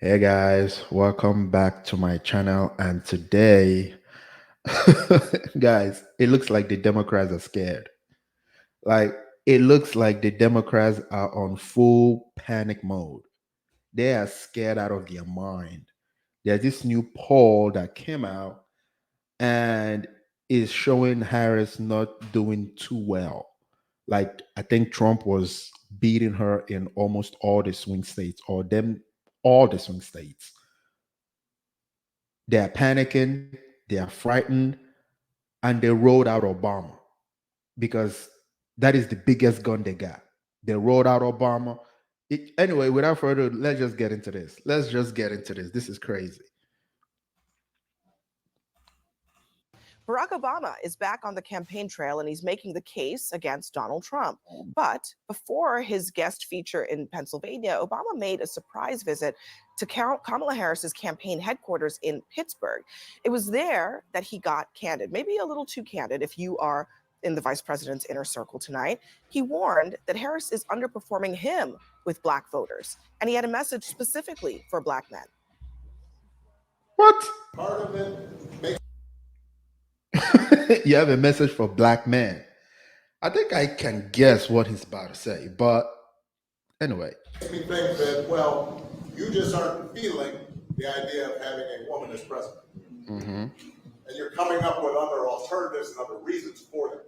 Hey guys, welcome back to my channel. And today, guys, it looks like the Democrats are scared. Like, it looks like the Democrats are on full panic mode. They are scared out of their mind. There's this new poll that came out and is showing Harris not doing too well. Like, I think Trump was beating her in almost all the swing states, or them, all the swing states. They are panicking, they are frightened, and they rolled out Obama because that is the biggest gun they got. They rolled out Obama. Anyway, without further ado, let's just get into this. Let's just get into this. This is crazy. Barack Obama is back on the campaign trail and he's making the case against Donald Trump. But before his guest feature in Pennsylvania, Obama made a surprise visit to Kamala Harris's campaign headquarters in Pittsburgh. It was there that he got candid, maybe a little too candid if you are in the vice president's inner circle tonight. He warned that Harris is underperforming him with black voters, and he had a message specifically for black men. What? Part of it makes You have a message for black men. I think I can guess what he's about to say, but anyway. me think that, well, you just aren't feeling the idea of having a woman as president. And you're coming up with other alternatives and other reasons for them.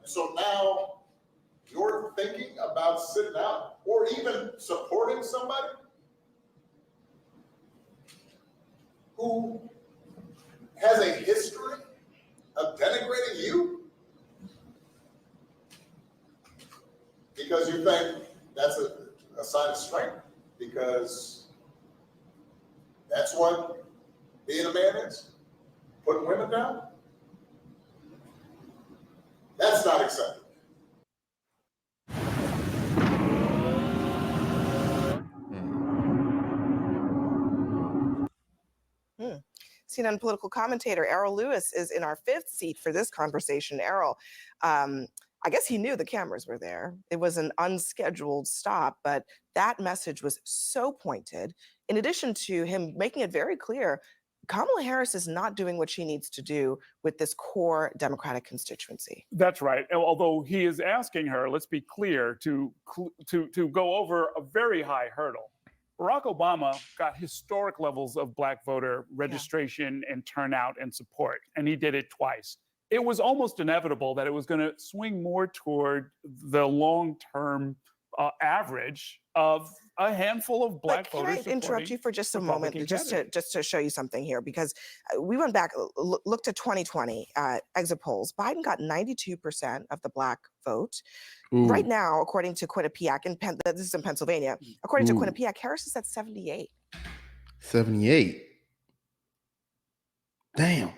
So now you're thinking about sitting out or even supporting somebody who has a history of denigrating you because you think that's a sign of strength, because that's what being a man is, putting women down. That's not acceptable. CNN political commentator Errol Lewis is in our fifth seat for this conversation. Errol, I guess he knew the cameras were there. It was an unscheduled stop, but that message was so pointed. In addition to him making it very clear, Kamala Harris is not doing what she needs to do with this core Democratic constituency. That's right. Although he is asking her, let's be clear, to go over a very high hurdle. Barack Obama got historic levels of black voter registration and turnout and support, and he did it twice. It was almost inevitable that it was going to swing more toward the long-term average of a handful of black voters. Can I interrupt you for just a moment, just to show you something here? Because we went back, looked at 2020 exit polls. Biden got 92% of the black vote. Ooh. Right now, according to Quinnipiac, this is in Pennsylvania, according to Quinnipiac, Harris is at 78. 78. Damn.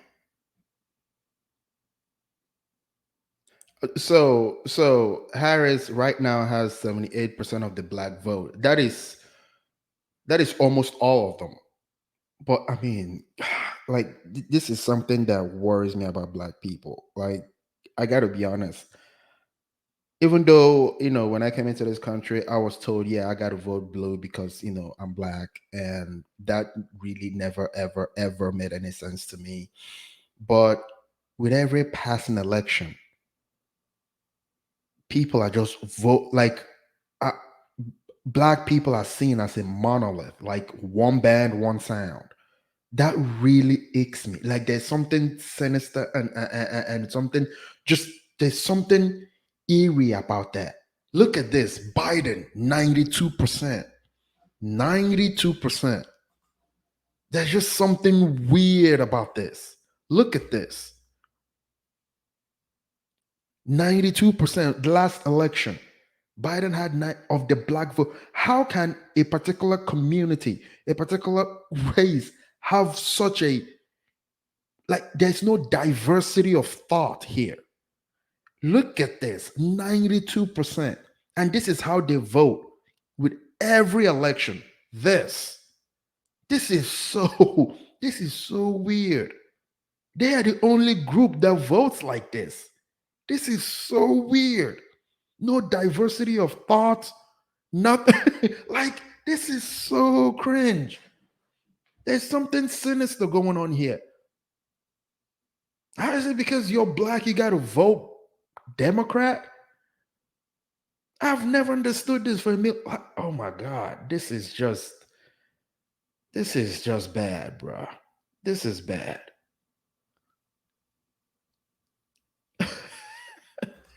So Harris right now has 78% of the black vote. That is almost all of them. But I mean, like, this is something that worries me about black people. Like, I gotta be honest. Even though, when I came into this country, I was told, yeah, I gotta vote blue because I'm black, and that really never, ever, ever made any sense to me. But with every passing election, people are just vote like black people are seen as a monolith, like one band, one sound. That really aches me. Like, there's something sinister and something, just there's something eerie about that. Look at this. Biden, 92%. 92%. There's just something weird about this. Look at this. 92%. The last election, Biden had 9 of the black vote. How can a particular community, a particular race have such a, like, there's no diversity of thought here. Look at this, 92%. And this is how they vote with every election. This is so weird. They are the only group that votes like this. This is so weird. No diversity of thought, nothing. Like, this is so cringe. There's something sinister going on here. How is it because you're black you got to vote Democrat? I've never understood this for me. Oh my God, this is just bad, bruh. This is bad.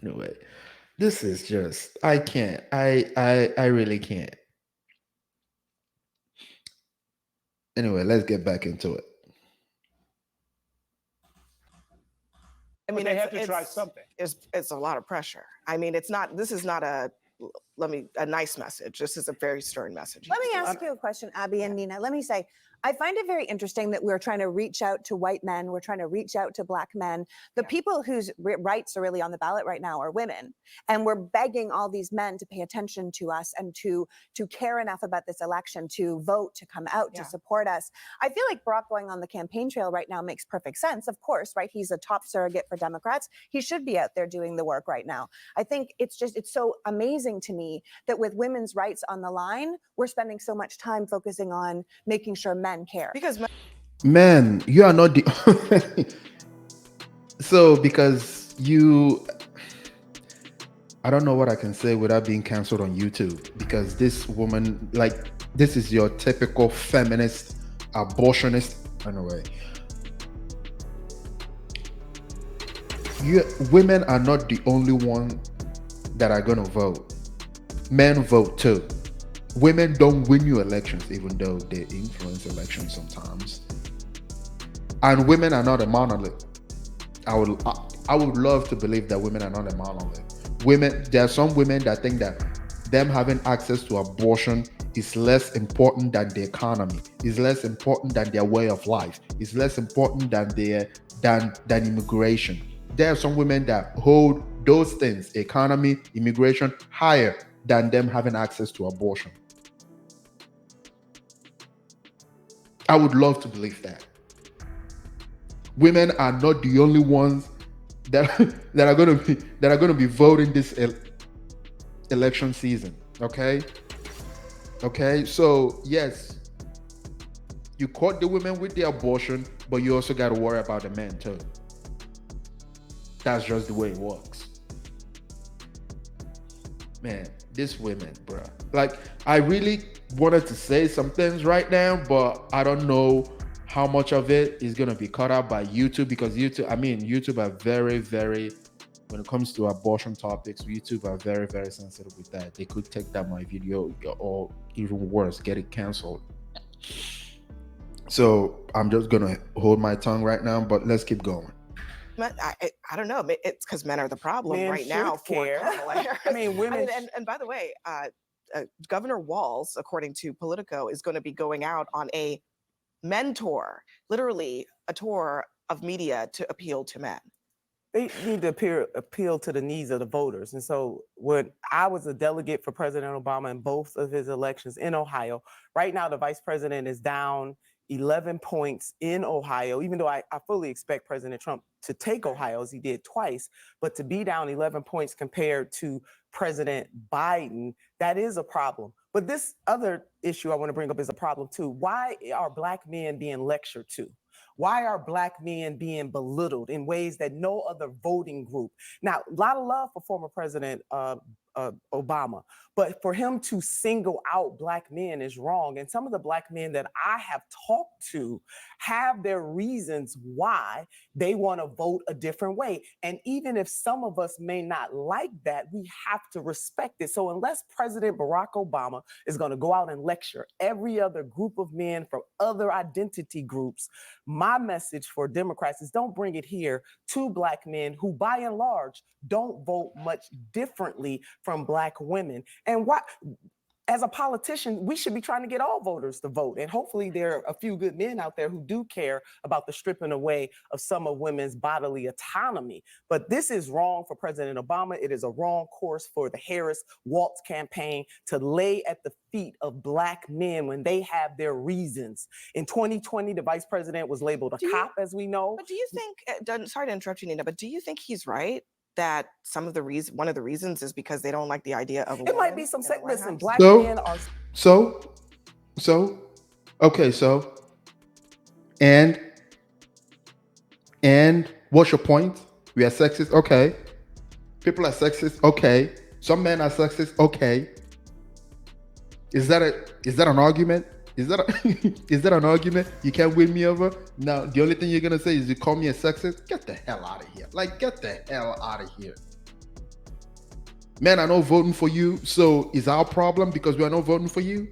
Anyway, this is just I can't. I really can't. Anyway, let's get back into it. I But mean, they have to try something. It's a lot of pressure. I mean, this is not a nice message. This is a very stern message. Let me ask you a question, Abby and Nina. Let me say, I find it very interesting that we're trying to reach out to white men. We're trying to reach out to black men. The people whose rights are really on the ballot right now are women. And we're begging all these men to pay attention to us and to care enough about this election, to vote, to come out, to support us. I feel like Barack going on the campaign trail right now makes perfect sense. Of course, right? He's a top surrogate for Democrats. He should be out there doing the work right now. I think it's so amazing to me that with women's rights on the line, we're spending so much time focusing on making sure men care. Because Man, you are not the so because you I don't know what I can say without being canceled on YouTube because this woman, like, this is your typical feminist abortionist. Anyway, women are not the only one that are going to vote. Men vote too. Women don't win you elections, even though they influence elections sometimes. And women are not a monolith. I would love to believe that women are not a monolith. There are some women that think that them having access to abortion is less important than the economy, is less important than their way of life, is less important than immigration. There are some women that hold those things, economy, immigration, higher than them having access to abortion. I would love to believe that. Women are not the only ones that are going to be voting this election season. Okay. So yes, you caught the women with the abortion, but you also got to worry about the men too. That's just the way it works. Man, these women, bro. Like, I really wanted to say some things right now, but I don't know how much of it is going to be cut out by YouTube, because YouTube are very, very, when it comes to abortion topics, YouTube are very, very sensitive with that. They could take down my video, or even worse, get it canceled. So I'm just going to hold my tongue right now, but let's keep going. I don't know. It's because men are the problem right now for Kamala Harris. I mean, women. And by the way, Governor Walz, according to Politico, is going to be going out on a mentor, literally a tour of media to appeal to men. They need to appeal to the needs of the voters. And so when I was a delegate for President Obama in both of his elections in Ohio, right now the vice president is down 11 points in Ohio, even though I fully expect President Trump to take Ohio as he did twice, but to be down 11 points compared to President Biden, that is a problem. But this other issue I want to bring up is a problem too. Why are Black men being lectured to? Why are Black men being belittled in ways that no other voting group? Now, a lot of love for former President Obama, but for him to single out Black men is wrong. And some of the Black men that I have talked to have their reasons why they want to vote a different way. And even if some of us may not like that, we have to respect it. So unless President Barack Obama is going to go out and lecture every other group of men from other identity groups, my message for Democrats is don't bring it here to Black men who, by and large, don't vote much differently from Black women. And why? As a politician, we should be trying to get all voters to vote. And hopefully there are a few good men out there who do care about the stripping away of some of women's bodily autonomy. But this is wrong for President Obama. It is a wrong course for the Harris-Walz campaign to lay at the feet of Black men when they have their reasons. In 2020, the vice president was labeled a cop, as we know. But do you think, sorry to interrupt you, Nina, but do you think he's right that one of the reasons is because they don't like the idea of a woman? It might be some listen, Black So- men are So And what's your point? We are sexist, okay. People are sexist, okay. Some men are sexist, okay. Is that an argument? Is that is that an argument? You can't win me over? Now the only thing you're gonna say is you call me a sexist? Get the hell out of here. Like, get the hell out of here. Men are not voting for you, so it's our problem because we are not voting for you.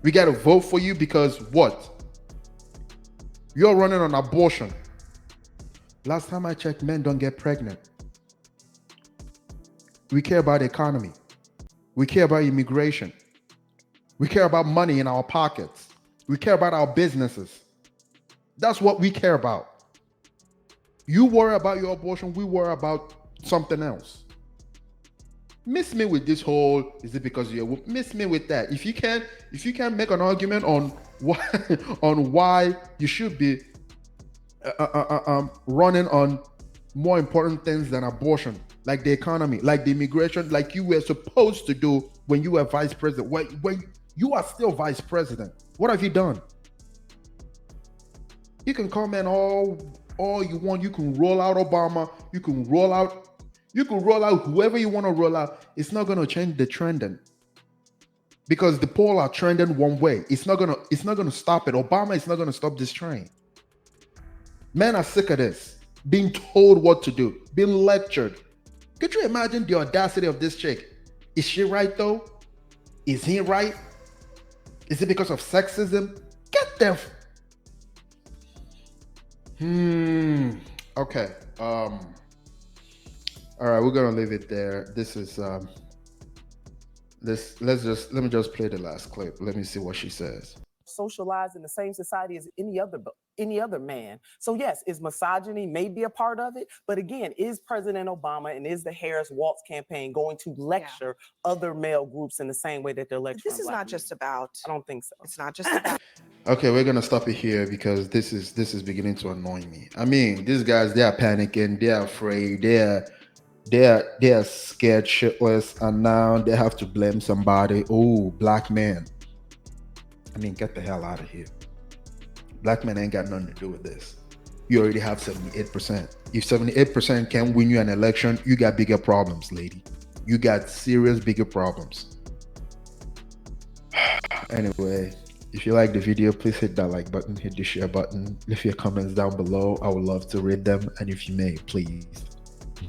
We gotta vote for you because what? You're running on abortion. Last time I checked, men don't get pregnant. We care about the economy. We care about immigration. We care about money in our pockets. We care about our businesses. That's what we care about. You worry about your abortion, we worry about something else. Miss me with this whole, is it because you're, miss me with that. If you can make an argument on why you should be running on more important things than abortion, like the economy, like the immigration, like you were supposed to do when you were vice president. When you are still vice president, what have you done? You can comment all you want. You can roll out Obama. You can roll out whoever you want to roll out. It's not going to change the trending because the poll are trending one way. It's not gonna stop it. Obama is not going to stop this train. Men are sick of this, being told what to do, being lectured. Could you imagine the audacity of this chick? Is she right though? Is he right? Is it because of sexism? Get them. Okay. All right, we're gonna leave it there. This is let me just play the last clip. Let me see what she says. Socialized in the same society as any other man. So yes, is misogyny maybe a part of it? But again, is President Obama and is the Harris-Walz campaign going to lecture other male groups in the same way that they're lecturing This is black not men? just about. I don't think so. It's not just about. Okay, we're gonna stop it here because this is beginning to annoy me. I mean, these guys, they are panicking, they are afraid, they are scared shitless, and now they have to blame somebody. Oh, black man. I mean, get the hell out of here. Black men ain't got nothing to do with this. You already have 78%. If 78% can win you an election, you got bigger problems, lady. You got serious bigger problems. Anyway, if you like the video, please hit that like button, hit the share button, leave your comments down below. I would love to read them. And if you may, please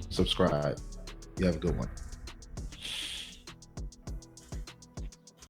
subscribe. You have a good one.